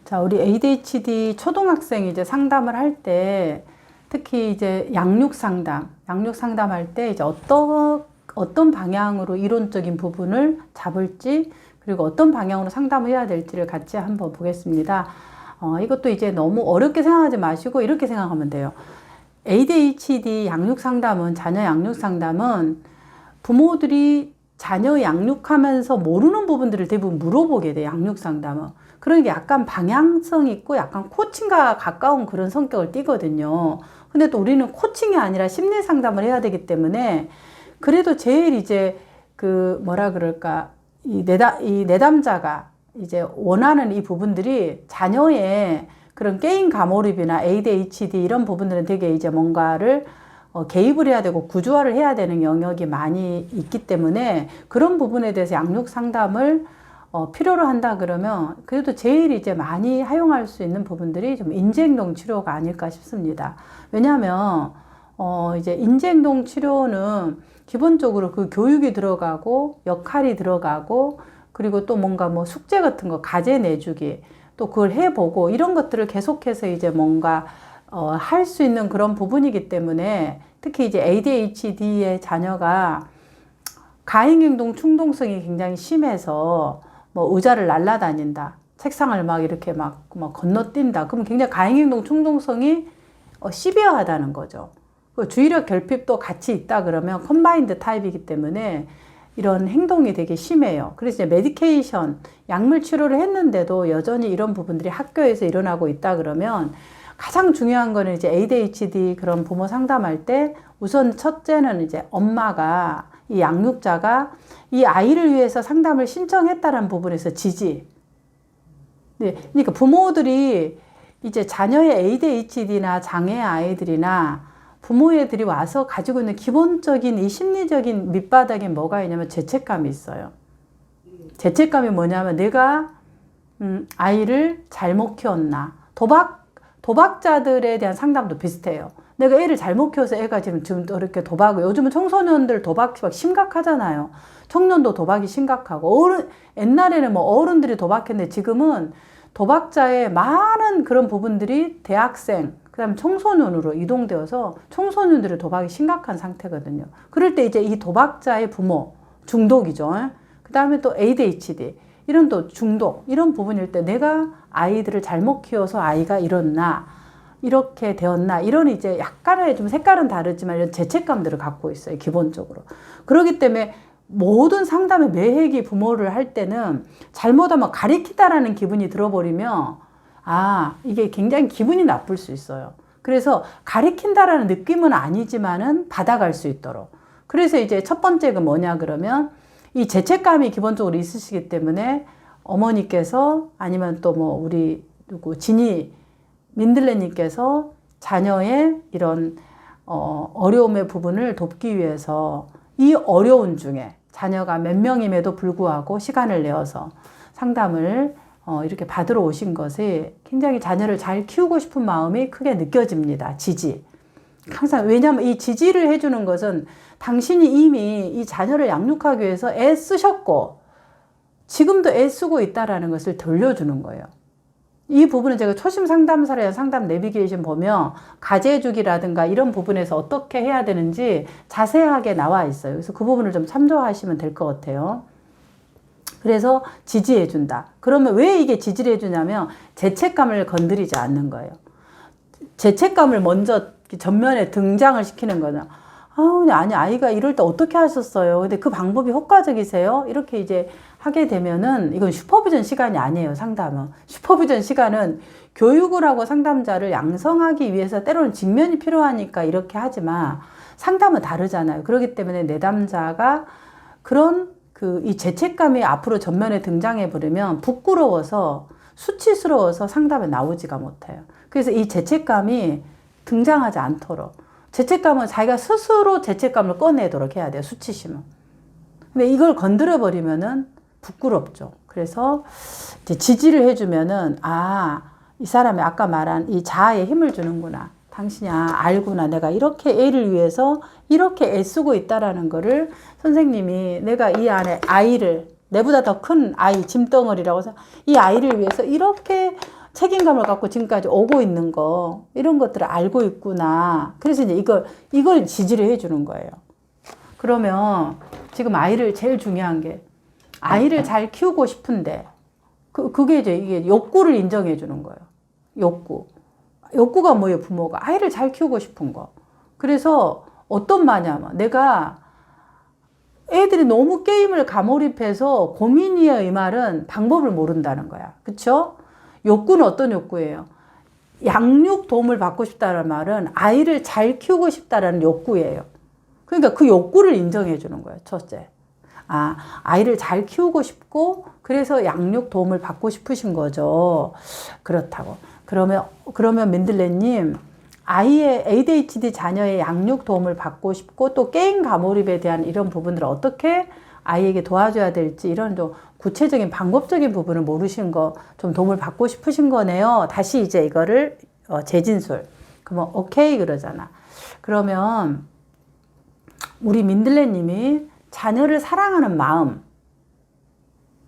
자, 우리 ADHD 초등학생이 이제 상담을 할 때, 특히 이제 양육 상담할 때 이제 어떤 방향으로 이론적인 부분을 잡을지, 그리고 어떤 방향으로 상담을 해야 될지를 같이 한번 보겠습니다. 이것도 이제 너무 어렵게 생각하지 마시고 이렇게 생각하면 돼요. ADHD 자녀 양육 상담은 부모들이 자녀 양육하면서 모르는 부분들을 대부분 물어보게 돼요, 양육 상담은. 그러니까 약간 방향성 있고 약간 코칭과 가까운 그런 성격을 띠거든요. 근데 또 우리는 코칭이 아니라 심리 상담을 해야 되기 때문에 그래도 제일 이제 이 내담자가 이제 원하는 이 부분들이 자녀의 그런 게임 가몰입이나 ADHD 이런 부분들은 되게 이제 뭔가를 개입을 해야 되고 구조화를 해야 되는 영역이 많이 있기 때문에 그런 부분에 대해서 양육 상담을 필요로 한다 그러면 그래도 제일 이제 많이 활용할 수 있는 부분들이 좀 인지행동 치료가 아닐까 싶습니다. 왜냐하면 이제 인지행동 치료는 기본적으로 그 교육이 들어가고 역할이 들어가고 그리고 또 뭔가 뭐 숙제 같은 거 과제 내주기 또 그걸 해보고 이런 것들을 계속해서 이제 뭔가 할 수 있는 그런 부분이기 때문에 특히 이제 ADHD의 자녀가 가행행동 충동성이 굉장히 심해서 뭐 의자를 날라다닌다, 책상을 막 이렇게 막 건너뛴다. 그러면 굉장히 가행행동 충동성이 시비어하다는 거죠. 주의력 결핍도 같이 있다 그러면 컴바인드 타입이기 때문에 이런 행동이 되게 심해요. 그래서 이제 메디케이션, 약물 치료를 했는데도 여전히 이런 부분들이 학교에서 일어나고 있다 그러면 가장 중요한 거는 이제 ADHD 그런 부모 상담할 때 우선 첫째는 이제 엄마가 이 양육자가 이 아이를 위해서 상담을 신청했다는 부분에서 지지. 네, 그러니까 부모들이 이제 자녀의 ADHD나 장애 아이들이나 부모애들이 와서 가지고 있는 기본적인 이 심리적인 밑바닥에 뭐가 있냐면 죄책감이 있어요. 죄책감이 뭐냐면 내가 아이를 잘못 키웠나. 도박자들에 대한 상담도 비슷해요. 내가 애를 잘못 키워서 애가 지금 이렇게 도박을, 요즘은 청소년들 도박 심각하잖아요. 청년도 도박이 심각하고, 옛날에는 뭐 어른들이 도박했는데 지금은 도박자의 많은 그런 부분들이 대학생, 그 다음에 청소년으로 이동되어서 청소년들의 도박이 심각한 상태거든요. 그럴 때 이제 이 도박자의 부모, 중독이죠. 그 다음에 또 ADHD, 이런 또 중독, 이런 부분일 때 내가 아이들을 잘못 키워서 아이가 이렇게 되었나, 이런 이제 약간의 좀 색깔은 다르지만 이런 죄책감들을 갖고 있어요, 기본적으로. 그렇기 때문에 모든 상담의 매획이 부모를 할 때는 잘못하면 가리키다라는 기분이 들어버리면 이게 굉장히 기분이 나쁠 수 있어요. 그래서 가리킨다라는 느낌은 아니지만은 받아갈 수 있도록. 그래서 이제 첫 번째가 뭐냐 그러면 이 죄책감이 기본적으로 있으시기 때문에 어머니께서 아니면 또 뭐 우리 지니 민들레님께서 자녀의 이런 어려움의 부분을 돕기 위해서 이 어려운 중에 자녀가 몇 명임에도 불구하고 시간을 내어서 상담을 이렇게 받으러 오신 것이 굉장히 자녀를 잘 키우고 싶은 마음이 크게 느껴집니다. 지지. 항상 왜냐하면 이 지지를 해주는 것은 당신이 이미 이 자녀를 양육하기 위해서 애쓰셨고 지금도 애쓰고 있다는 것을 들려주는 거예요. 이 부분은 제가 초심 상담사에 상담 내비게이션 보면 가제해주기라든가 이런 부분에서 어떻게 해야 되는지 자세하게 나와 있어요. 그래서 그 부분을 좀 참조하시면 될 것 같아요. 그래서 지지해준다. 그러면 왜 이게 지지를 해주냐면 죄책감을 건드리지 않는 거예요. 죄책감을 먼저 전면에 등장을 시키는 거는 아니 아이가 이럴 때 어떻게 하셨어요? 근데 그 방법이 효과적이세요? 이렇게 이제 하게 되면은 이건 슈퍼비전 시간이 아니에요, 상담은. 슈퍼비전 시간은 교육을 하고 상담자를 양성하기 위해서 때로는 직면이 필요하니까 이렇게 하지만 상담은 다르잖아요. 그렇기 때문에 내담자가 그런 이 죄책감이 앞으로 전면에 등장해 버리면 부끄러워서 수치스러워서 상담에 나오지가 못해요. 그래서 이 죄책감이 등장하지 않도록 죄책감은 자기가 스스로 죄책감을 꺼내도록 해야 돼요. 수치심은. 근데 이걸 건드려 버리면은 부끄럽죠. 그래서 이제 지지를 해주면은 이 사람이 아까 말한 이 자아에 힘을 주는구나. 당신이 알구나. 내가 이렇게 애를 위해서 이렇게 애쓰고 있다라는 거를 선생님이 내가 이 안에 아이를, 내보다 더 큰 아이, 짐덩어리라고 해서 이 아이를 위해서 이렇게 책임감을 갖고 지금까지 오고 있는 거, 이런 것들을 알고 있구나. 그래서 이제 이걸 지지를 해주는 거예요. 그러면 지금 아이를 제일 중요한 게 아이를 잘 키우고 싶은데 그게 이제 이게 욕구를 인정해 주는 거예요. 욕구가 뭐예요? 부모가 아이를 잘 키우고 싶은 거. 그래서 어떤 마냐면 내가 애들이 너무 게임을 가몰입해서 고민이에요. 이 말은 방법을 모른다는 거야. 그쵸? 욕구는 어떤 욕구예요? 양육 도움을 받고 싶다는 말은 아이를 잘 키우고 싶다는 욕구예요. 그러니까 그 욕구를 인정해 주는 거예요. 첫째. 아이를 잘 키우고 싶고 그래서 양육 도움을 받고 싶으신 거죠. 그렇다고. 그러면 민들레님, 아이의 ADHD 자녀의 양육 도움을 받고 싶고 또 게임 가몰입에 대한 이런 부분들을 어떻게 아이에게 도와줘야 될지 이런 좀 구체적인 방법적인 부분을 모르신 거 좀 도움을 받고 싶으신 거네요. 다시 이제 이거를 재진술. 그러면 오케이 그러잖아. 그러면 우리 민들레님이 자녀를 사랑하는 마음은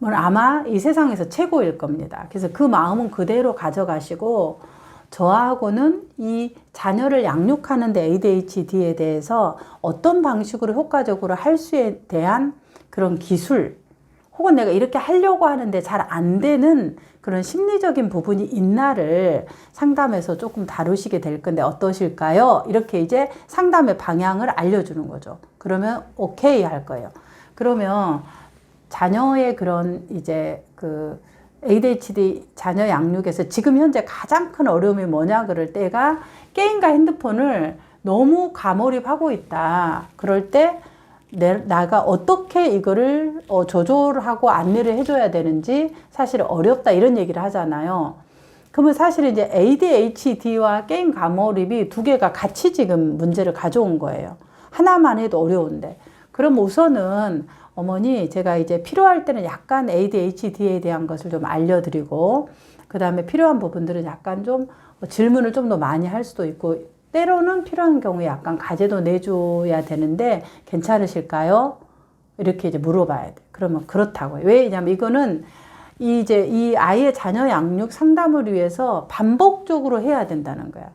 아마 이 세상에서 최고일 겁니다. 그래서 그 마음은 그대로 가져가시고 저하고는 이 자녀를 양육하는 데 ADHD에 대해서 어떤 방식으로 효과적으로 할 수에 대한 그런 기술 혹은 내가 이렇게 하려고 하는데 잘 안 되는 그런 심리적인 부분이 있나를 상담에서 조금 다루시게 될 건데 어떠실까요? 이렇게 이제 상담의 방향을 알려주는 거죠. 그러면 오케이 할 거예요. 그러면 자녀의 그런 이제 그 ADHD 자녀 양육에서 지금 현재 가장 큰 어려움이 뭐냐 그럴 때가 게임과 핸드폰을 너무 가몰입하고 있다. 그럴 때 나가 어떻게 이거를 조절하고 안내를 해줘야 되는지 사실 어렵다 이런 얘기를 하잖아요. 그러면 사실 이제 ADHD와 게임 가몰입이 두 개가 같이 지금 문제를 가져온 거예요. 하나만 해도 어려운데. 그럼 우선은 어머니 제가 이제 필요할 때는 약간 ADHD에 대한 것을 좀 알려드리고 그 다음에 필요한 부분들은 약간 좀 질문을 좀 더 많이 할 수도 있고 때로는 필요한 경우에 약간 과제도 내줘야 되는데 괜찮으실까요? 이렇게 이제 물어봐야 돼. 그러면 그렇다고요. 왜냐면 이거는 이제 이 아이의 자녀 양육 상담을 위해서 반복적으로 해야 된다는 거야.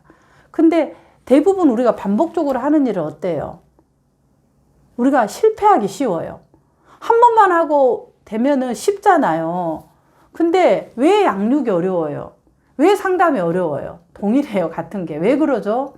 근데 대부분 우리가 반복적으로 하는 일은 어때요? 우리가 실패하기 쉬워요. 한 번만 하고 되면은 쉽잖아요. 근데 왜 양육이 어려워요? 왜 상담이 어려워요? 동일해요. 같은 게. 왜 그러죠?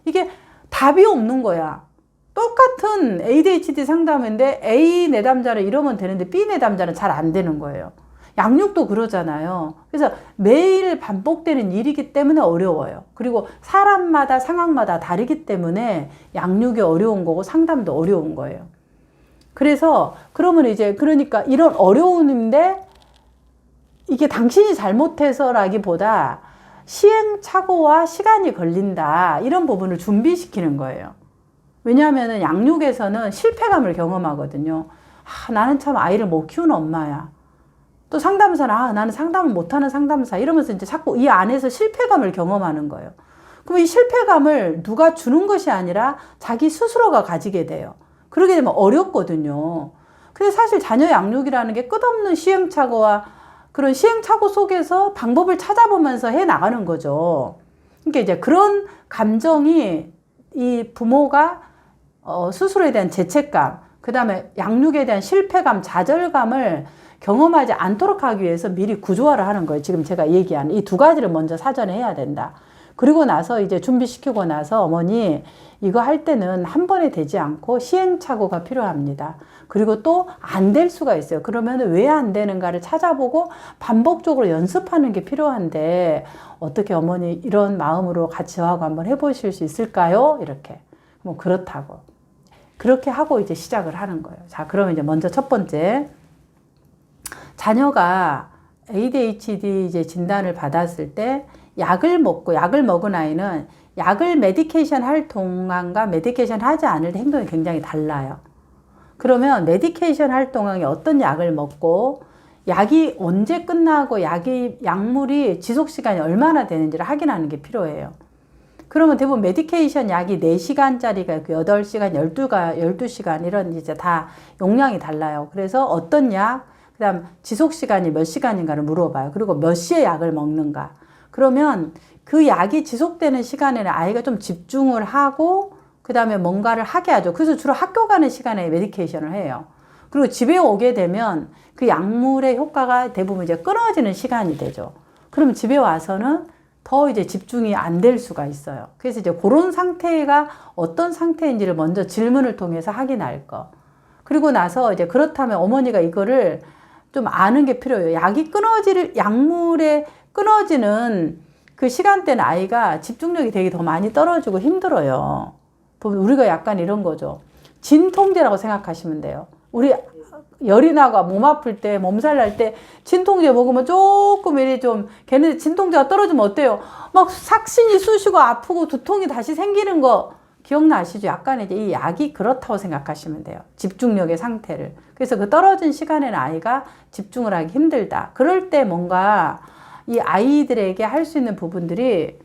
이게 답이 없는 거야. 똑같은 ADHD 상담인데 A 내담자를 이러면 되는데 B 내담자는 잘 안 되는 거예요. 양육도 그러잖아요. 그래서 매일 반복되는 일이기 때문에 어려워요. 그리고 사람마다 상황마다 다르기 때문에 양육이 어려운 거고 상담도 어려운 거예요. 그래서 그러면 이제 그러니까 이런 어려움인데 이게 당신이 잘못해서라기보다 시행착오와 시간이 걸린다. 이런 부분을 준비시키는 거예요. 왜냐하면 양육에서는 실패감을 경험하거든요. 나는 참 아이를 못 키우는 엄마야. 또 상담사는 나는 상담을 못하는 상담사 이러면서 이제 자꾸 이 안에서 실패감을 경험하는 거예요. 그럼 이 실패감을 누가 주는 것이 아니라 자기 스스로가 가지게 돼요. 그러게 되면 어렵거든요. 근데 사실 자녀 양육이라는 게 끝없는 시행착오와 그런 시행착오 속에서 방법을 찾아보면서 해 나가는 거죠. 그러니까 이제 그런 감정이 이 부모가 스스로에 대한 죄책감, 그 다음에 양육에 대한 실패감, 좌절감을 경험하지 않도록 하기 위해서 미리 구조화를 하는 거예요. 지금 제가 얘기한 이 두 가지를 먼저 사전에 해야 된다. 그리고 나서 이제 준비시키고 나서 어머니 이거 할 때는 한 번에 되지 않고 시행착오가 필요합니다. 그리고 또 안 될 수가 있어요. 그러면 왜 안 되는가를 찾아보고 반복적으로 연습하는 게 필요한데 어떻게 어머니 이런 마음으로 같이 저하고 한번 해보실 수 있을까요? 이렇게. 뭐 그렇다고. 그렇게 하고 이제 시작을 하는 거예요. 자, 그러면 이제 먼저 첫 번째. 자녀가 ADHD 이제 진단을 받았을 때 약을 먹은 아이는 약을 메디케이션 할 동안과 메디케이션 하지 않을 때 행동이 굉장히 달라요. 그러면 메디케이션 할 동안에 어떤 약을 먹고 약이 언제 끝나고 약물이 지속 시간이 얼마나 되는지를 확인하는 게 필요해요. 그러면 대부분 메디케이션 약이 4시간짜리가 있고 8시간, 12시간 이런 이제 다 용량이 달라요. 그래서 어떤 약, 그 다음 지속시간이 몇 시간인가를 물어봐요. 그리고 몇 시에 약을 먹는가. 그러면 그 약이 지속되는 시간에는 아이가 좀 집중을 하고 그 다음에 뭔가를 하게 하죠. 그래서 주로 학교 가는 시간에 메디케이션을 해요. 그리고 집에 오게 되면 그 약물의 효과가 대부분 이제 끊어지는 시간이 되죠. 그러면 집에 와서는 더 이제 집중이 안 될 수가 있어요. 그래서 이제 그런 상태가 어떤 상태인지를 먼저 질문을 통해서 확인할 거. 그리고 나서 이제 그렇다면 어머니가 이거를 좀 아는 게 필요해요. 약물에 끊어지는 그 시간대는 아이가 집중력이 되게 더 많이 떨어지고 힘들어요. 우리가 약간 이런 거죠. 진통제라고 생각하시면 돼요. 우리 열이 나고 몸 아플 때, 몸살 날 때 진통제 먹으면 조금 이리 좀 걔네 진통제가 떨어지면 어때요? 막 삭신이 쑤시고 아프고 두통이 다시 생기는 거 기억나시죠? 약간 이제 이 약이 그렇다고 생각하시면 돼요. 집중력의 상태를. 그래서 그 떨어진 시간에는 아이가 집중을 하기 힘들다. 그럴 때 뭔가 이 아이들에게 할 수 있는 부분들이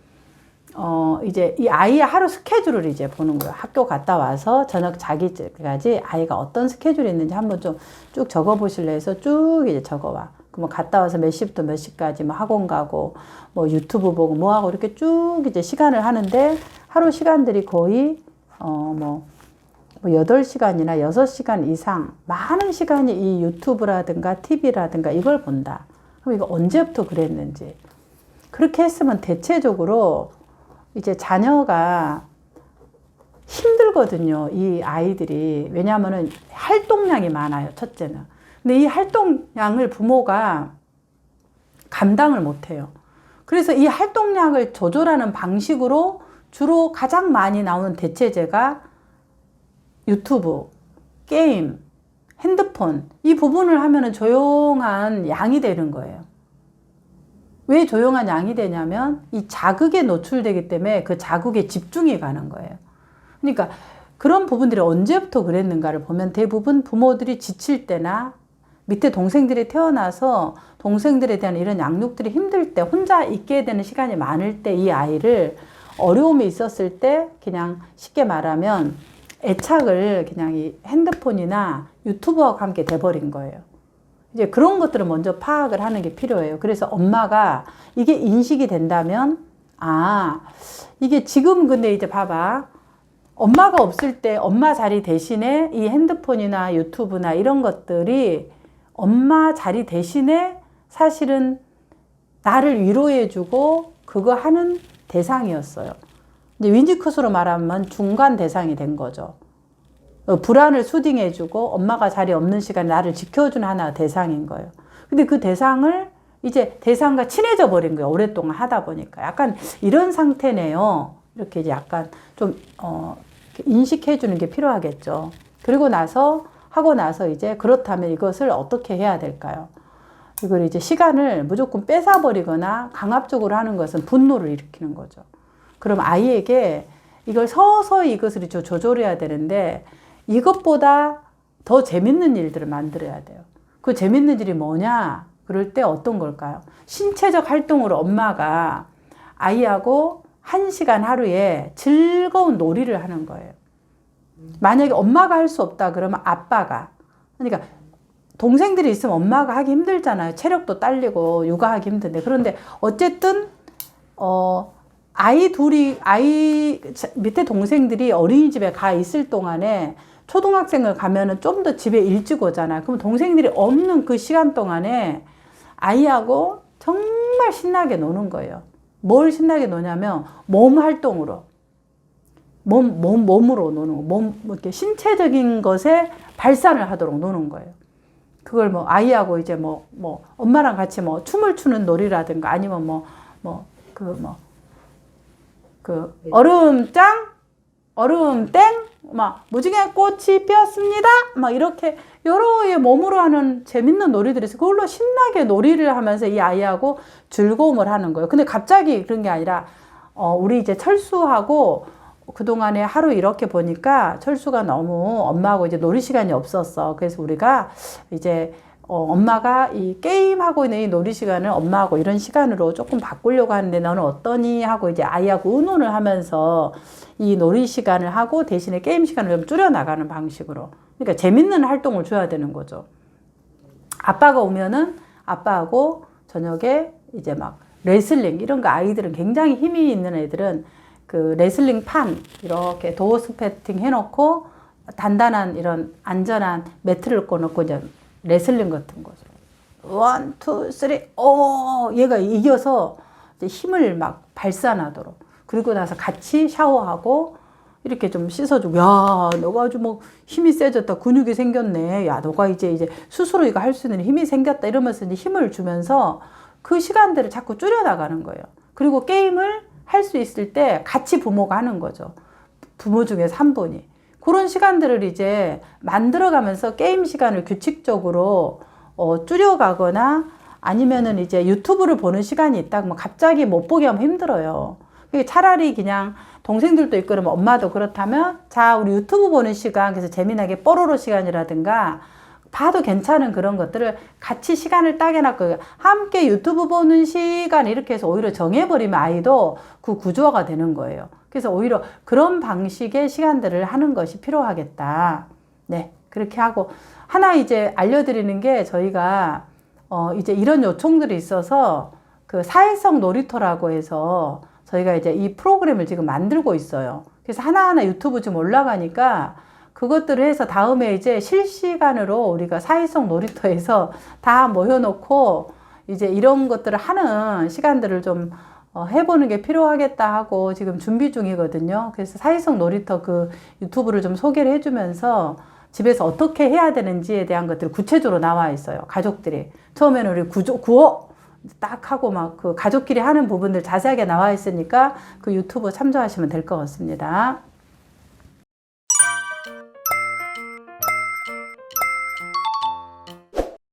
이제 이 아이의 하루 스케줄을 이제 보는 거예요. 학교 갔다 와서 저녁 자기까지 아이가 어떤 스케줄이 있는지 한번 좀 쭉 적어 보실래 해서 쭉 이제 적어와. 그럼 갔다 와서 몇 시부터 몇 시까지 뭐 학원 가고 뭐 유튜브 보고 뭐 하고 이렇게 쭉 이제 시간을 하는데 하루 시간들이 거의 뭐 8시간이나 6시간 이상 많은 시간이 이 유튜브라든가 TV라든가 이걸 본다. 그럼 이거 언제부터 그랬는지. 그렇게 했으면 대체적으로 이제 자녀가 힘들거든요. 이 아이들이. 왜냐하면 활동량이 많아요. 첫째는. 근데 이 활동량을 부모가 감당을 못해요. 그래서 이 활동량을 조절하는 방식으로 주로 가장 많이 나오는 대체제가 유튜브, 게임, 핸드폰 이 부분을 하면은 조용한 양이 되는 거예요. 왜 조용한 양이 되냐면 이 자극에 노출되기 때문에 그 자극에 집중이 가는 거예요. 그러니까 그런 부분들이 언제부터 그랬는가를 보면 대부분 부모들이 지칠 때나 밑에 동생들이 태어나서 동생들에 대한 이런 양육들이 힘들 때 혼자 있게 되는 시간이 많을 때 이 아이를 어려움이 있었을 때 그냥 쉽게 말하면 애착을 그냥 이 핸드폰이나 유튜브하고 함께 돼버린 거예요. 이제 그런 것들을 먼저 파악을 하는 게 필요해요. 그래서 엄마가 이게 인식이 된다면, 이게 지금 근데 이제 봐봐. 엄마가 없을 때 엄마 자리 대신에 이 핸드폰이나 유튜브나 이런 것들이 엄마 자리 대신에 사실은 나를 위로해주고 그거 하는 대상이었어요. 이제 윈지컷으로 말하면 중간 대상이 된 거죠. 불안을 수딩해주고 엄마가 자리 없는 시간에 나를 지켜주는 하나의 대상인 거예요. 근데 그 대상을 이제 대상과 친해져 버린 거예요. 오랫동안 하다 보니까. 약간 이런 상태네요. 이렇게 이제 약간 좀, 인식해 주는 게 필요하겠죠. 그리고 나서, 하고 나서 이제 그렇다면 이것을 어떻게 해야 될까요? 이걸 이제 시간을 무조건 뺏어버리거나 강압적으로 하는 것은 분노를 일으키는 거죠. 그럼 아이에게 이걸 서서히 이것을 조절해야 되는데 이것보다 더 재밌는 일들을 만들어야 돼요. 그 재밌는 일이 뭐냐? 그럴 때 어떤 걸까요? 신체적 활동으로 엄마가 아이하고 1시간 하루에 즐거운 놀이를 하는 거예요. 만약에 엄마가 할 수 없다 그러면 아빠가. 그러니까 동생들이 있으면 엄마가 하기 힘들잖아요. 체력도 딸리고 육아하기 힘든데. 그런데 어쨌든 아이 밑에 동생들이 어린이집에 가 있을 동안에 초등학생을 가면은 좀 더 집에 일찍 오잖아요. 그럼 동생들이 없는 그 시간 동안에 아이하고 정말 신나게 노는 거예요. 뭘 신나게 노냐면 몸 활동으로. 몸으로 노는 거. 이렇게 신체적인 것에 발산을 하도록 노는 거예요. 그걸 뭐 아이하고 이제 엄마랑 같이 춤을 추는 놀이라든가 아니면 얼음땡, 무지개 꽃이 피었습니다. 이렇게 여러 몸으로 하는 재밌는 놀이들이 있어요. 그걸로 신나게 놀이를 하면서 이 아이하고 즐거움을 하는 거예요. 근데 갑자기 그런 게 아니라, 우리 이제 철수하고 그동안에 하루 이렇게 보니까 철수가 너무 엄마하고 이제 놀이 시간이 없었어. 그래서 우리가 이제 엄마가 이 게임하고 있는 이 놀이 시간을 엄마하고 이런 시간으로 조금 바꾸려고 하는데 너는 어떠니? 하고 이제 아이하고 의논을 하면서 이 놀이 시간을 하고 대신에 게임 시간을 좀 줄여나가는 방식으로. 그러니까 재밌는 활동을 줘야 되는 거죠. 아빠가 오면은 아빠하고 저녁에 이제 막 레슬링 이런 거 아이들은 굉장히 힘이 있는 애들은 그 레슬링 판 이렇게 도어 스패팅 해놓고 단단한 이런 안전한 매트를 꺼놓고 이제 레슬링 같은 거죠. 1, 2, 3, 얘가 이겨서 이제 힘을 막 발산하도록. 그리고 나서 같이 샤워하고 이렇게 좀 씻어주고, 야, 너가 아주 뭐 힘이 세졌다. 근육이 생겼네. 야, 너가 이제 스스로 이거 할 수 있는 힘이 생겼다. 이러면서 이제 힘을 주면서 그 시간들을 자꾸 줄여나가는 거예요. 그리고 게임을 할 수 있을 때 같이 부모가 하는 거죠. 부모 중에서 한 분이. 그런 시간들을 이제 만들어가면서 게임 시간을 규칙적으로 줄여가거나 아니면은 이제 유튜브를 보는 시간이 있다. 뭐 갑자기 못 보게 하면 힘들어요. 차라리 그냥 동생들도 있고 그러면 엄마도 그렇다면 자, 우리 유튜브 보는 시간, 그래서 재미나게 뽀로로 시간이라든가 봐도 괜찮은 그런 것들을 같이 시간을 딱 해놨고 함께 유튜브 보는 시간 이렇게 해서 오히려 정해버리면 아이도 그 구조화가 되는 거예요. 그래서 오히려 그런 방식의 시간들을 하는 것이 필요하겠다. 네, 그렇게 하고 하나 이제 알려드리는 게 저희가 이제 이런 요청들이 있어서 그 사회성 놀이터라고 해서 저희가 이제 이 프로그램을 지금 만들고 있어요. 그래서 하나하나 유튜브 좀 올라가니까 그것들을 해서 다음에 이제 실시간으로 우리가 사회성 놀이터에서 다 모여놓고 이제 이런 것들을 하는 시간들을 좀 해보는 게 필요하겠다 하고 지금 준비 중이거든요. 그래서 사회성 놀이터 그 유튜브를 좀 소개를 해주면서 집에서 어떻게 해야 되는지에 대한 것들이 구체적으로 나와 있어요. 가족들이. 처음에는 우리 구호 딱 하고 막 그 가족끼리 하는 부분들 자세하게 나와 있으니까 그 유튜브 참조하시면 될 것 같습니다.